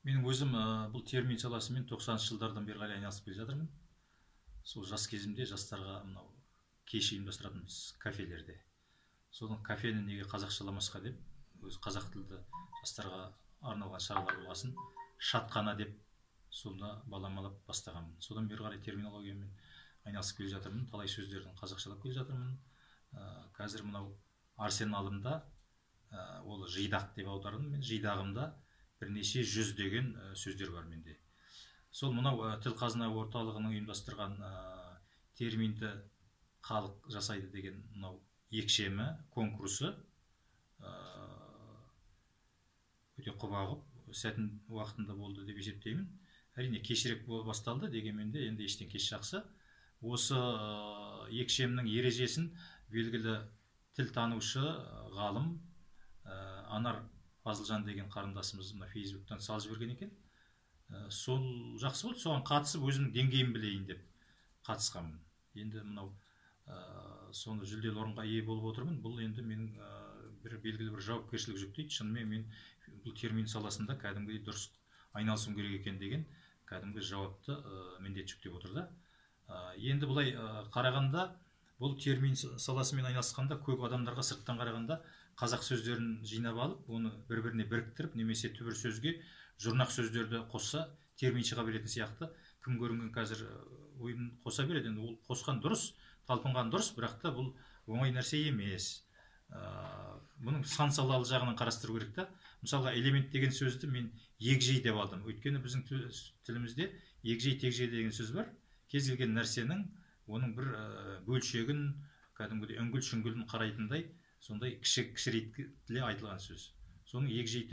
Менің өзім бұл термин саласымен 90-шы жылдардан бері қарай айналысып келе жатырмын. Сол жас кезімде жастарға мынау кеш ұйымдастыратынбыз кафелерде. Соның кафені неге қазақшаламасқа деп, өз қазақ тілді жастарға арналған шаралар болғасын, шатқана деп сонда баламалап бастағанмын. Содан бері қарай терминологиямен айналысып келе жатырмын, талай сөздердің қазақшалап келе жатырмын. Қазір мынау арсеналымда ол жидақ деп аудардым мен, жидағымда бірнеше жүз деген сөздер бар менде. Сол мынау тіл қазына орталығының ұйымдастырған терминді халық жасайды деген мынау екшемі конкурсы өте құбағып сәтін уақытында болды деп есептеймін. Әрине кешірек басталды дегенмен де енді ештен кеш жақсы. Осы екшемнің ережесін белгілі тіл танушы ғалым Анар Фазылжан деген қарындасымыз мына Фейсбуктан салып жіберген екен. Сол жақсы болды, соған қатысып өзімнің деңгейін білейін деп қатысқанмын. Енді мынау соны жүлделі орынға ие болып отырмын. Бұл енді менің бір белгілі бір жауапкершілік жүктейді. Шынымен мен бұл термин саласында кәдімгідей дұрыс айналысым керек екен деген кәдімгі жауапты міндет жүктеп отыр да. Енді былай қарағанда бұл термин саласымен айналысқанда көп адамдарға сырттан қарағанда қазақ сөздерін жинап алып, оны бір-біріне біріктіріп, немесе түбір сөзге жұрнақ сөздерді қосса термин шыға беретін сияқты кім көрінген қазір ойын қоса береді. Енді ол қосқан дұрыс, талпынған дұрыс, бірақ та бұл оңай нәрсе емес. Бұның сан салалы жағынан қарастыру керек та. Мысалға элемент деген сөзді мен егжей деп алдым. Өйткені біздің тілімізде егжей тегжей деген сөз бар. Кез келген нәрсенің оның бір бөлшегін, кәдімгідей үңгіл шүңгілін қарайтындай сондай кішірейтіле айтылған сөз. Соның егжей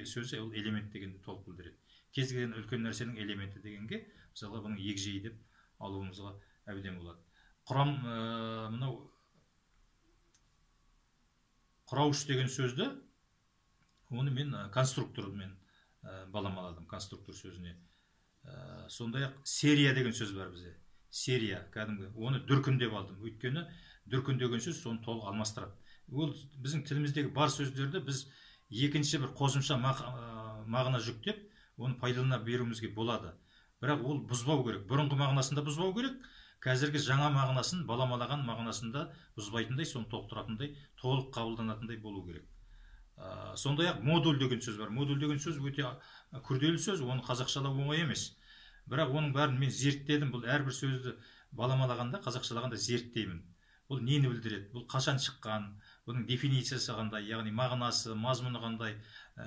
сөзі ол элемент дегенді толық білдіреді. Кез келген үлкен нәрсенің элементі дегенге мысалға бұның егжей деп алуымызға әбден болады. Құрам мынау құрауыш деген сөзді оны мен конструктормен баламаладым, конструктор сөзіне. Сондай-ақ серия деген сөз бар бізде. Серия кәдімгі оны дүркін деп алдым. Өйткені дүркін деген сөз соны толық алмастырады. Ол біздің тіліміздегі бар сөздерді біз екінші бір қосымша мағына жүктеп, оны пайдалана беруімізге болады. Бірақ ол бұзбау керек. Бұрынғы мағынасында бұзбау керек. Қазіргі жаңа мағынасын, баламалаған мағынасында бұзбайтындай, соны толықтыратындай, толық қабылданатындай болу керек. Сондай-ақ модуль деген сөз бар. Модуль деген сөз өте күрделі сөз, оны қазақшалау оңай емес. Бірақ оның бәрін мен зерттедім. Бұл әрбір сөзді баламалағанда, қазақшалағанда зерттеймін. Бұл нені білдіреді? Бұл қашан шыққан? Бұның дефинициясы қандай, яғни мағынасы, мазмұны қандай,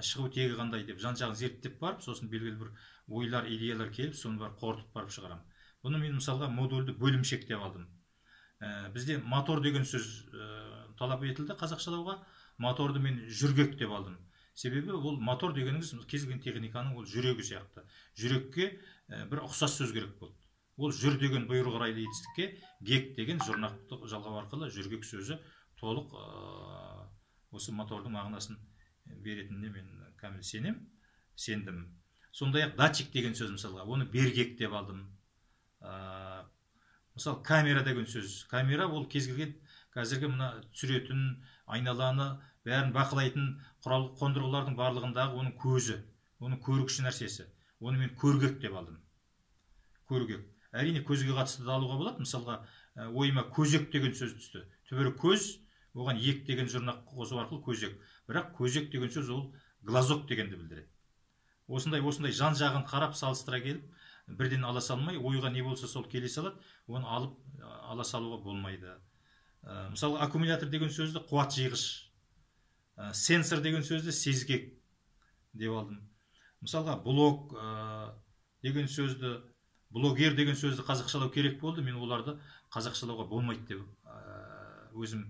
шығу тегі қандай деп жан-жағын зерттеп барып, сосын белгілі бір ойлар, идеялар келіп, соны бар қорытып барып шығарам. Бұны мен мысалға модульді бөлімшек деп алдым. Бізде мотор деген сөз талап етілді қазақшалауға. Моторды мен жүргек деп алдым. Себебі ол мотор дегеніңіз кез келген техниканың ол жүрегі сияқты. Жүрекке бір ұқсас сөз керек болды. Ол жүр деген бұйрық райлы етістікке гек деген жұрнақты жалғау арқылы жүргек сөзі толық осы мотордың мағынасын беретініне мен кәміл сендім. Сондай-ақ датчик деген сөз мысалға, оны бергек деп алдым. Мысалы камера деген сөз. Камера ол кез келген қазіргі мына түсіретін, айналаны бәрін бақылайтын құрал қондырғылардың барлығындағы оның көзі, оның көргіш нәрсесі. Оны мен көргек деп алдым. Көргек. Әрине көзге қатысты да алуға болады. Мысалға ойыма көзек деген сөз түсті. Түбірі көз, оған ек деген жұрнақ қосу арқылы көзек. Бірақ көзек деген сөз ол глазок дегенді білдіреді. Осындай жан-жағын қарап салыстыра келіп, бірден ала салмай, ойға не болса сол келе салады, оны алып ала салуға болмайды. Мысалы аккумулятор деген сөзді қуат жиғыш, сенсор деген сөзді сезгек деп алдым. Мысалға блог деген сөзді, блогер деген сөзді қазақшалау керек болды, мен оларды қазақшалауға болмайды деп өзім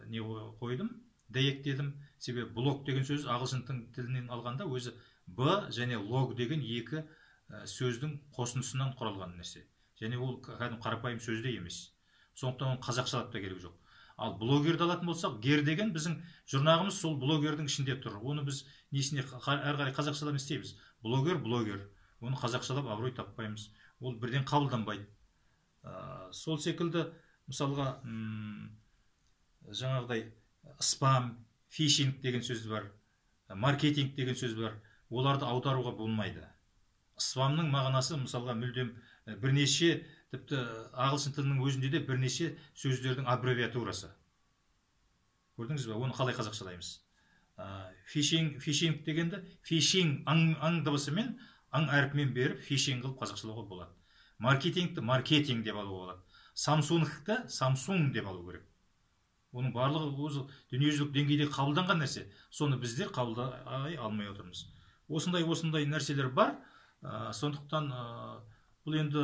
не қойдым, дәйектедім. Себебі блог деген сөз ағылшын тілінен алғанда өзі б және лог деген екі сөздің қосындысынан құралған нәрсе. Және ол қарапайым сөзде емес. Сондықтан оны қазақшалап та керек жоқ. Ал блогерді алатын болсақ, гер деген біздің жұрнағымыз сол блогердің ішінде тұр. Оны біз несіне әрі қарай қазақшалап істейміз. Блогер. Оны қазақшалап абырой таппаймыз. Ол бірден қабылданбайды. Сол секілді мысалға жаңағыдай спам, фишинг деген сөз бар, маркетинг деген сөз бар. оларды аударуға болмайды. Исламның мағынасы мысалға мүлдем бірнеше, тіпті ағылшын тілінің өзінде де бірнеше сөздердің аббревиатурасы. Көрдіңіз бе? Оны қалай қазақшалаймыз? Фишинг дегенді фишинг аң дыбысымен, аң әрпімен беріп фишинг қылып қазақшалауға болады. Маркетингті маркетинг деп алуға болады. Самсунгті самсунг деп алу керек. Оның барлығы өзі дүниежүзілік деңгейде қабылданған нәрсе. Соны біздер қабылдай алмай отырмыз. Осындай нәрселер бар. Сондықтан бұл енді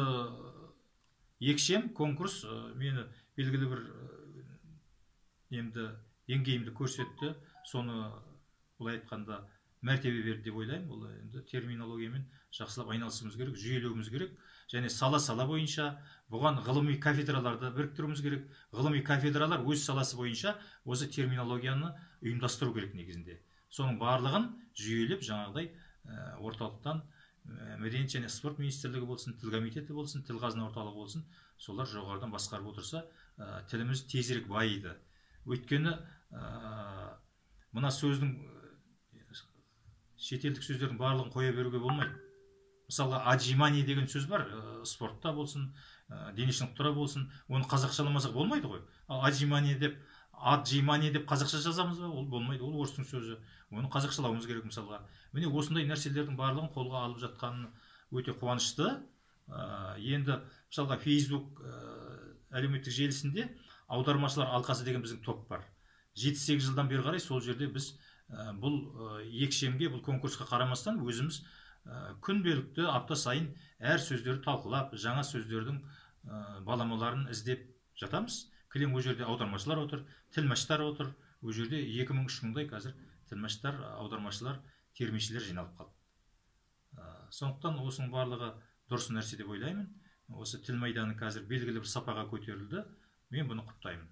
екшем конкурс мені белгілі бір деңгейімді көрсетті. Соны былай айтқанда мәртебе берді деп ойлаймын. Бұл енді терминологиямен жақсылап айналысуымыз керек, жүйелеуіміз керек. Және сала бойынша бұған ғылыми кафедраларды біріктіруіміз керек. Ғылыми кафедралар өз саласы бойынша осы терминологияны ұйымдастыру керек негізінде. Соның барлығын жүйелеп, жаңағыдай орталықтан мәдениет және спорт министрлігі болсын, тіл комитеті болсын, тіл қазына орталығы болсын, солар жоғарыдан басқарып отырса, тіліміз тезірек байиды. Өйткені мына сөздің, шетелдік сөздердің барлығын қоя беруге болмайды. Мысалға, аджимани деген сөз бар, спортта болсын, дене шынықтыруда болсын, оны қазақшаламасақ болмайды ғой. Аджимани деп қазақша жазамыз ба? Ол болмайды, ол орыстың сөзі. Оны қазақшалауымыз керек мысалға. Міне осындай нәрселердің барлығын қолға алып жатқанын өте қуанышты. Енді мысалға Facebook әлеуметтік желісінде аудармашылар алқасы деген біздің топ бар. 7-8 жылдан бері қарай сол жерде біз бұл екшемге, бұл конкурсқа қарамастан өзіміз күнделікті апта сайын әр сөздерді талқылап, жаңа сөздердің баламаларын іздеп жатамыз. Кілең о жерде аудармашылар отыр, тілмаштар отыр. О жерде 2000-3000-дай қазір тілмаштар, аудармашылар, термешілер жиналып қалды. Сондықтан осының барлығы дұрыс нәрсе деп ойлаймын. Осы тіл майданы қазір белгілі бір сапаға көтерілді. Мен бұны құптаймын.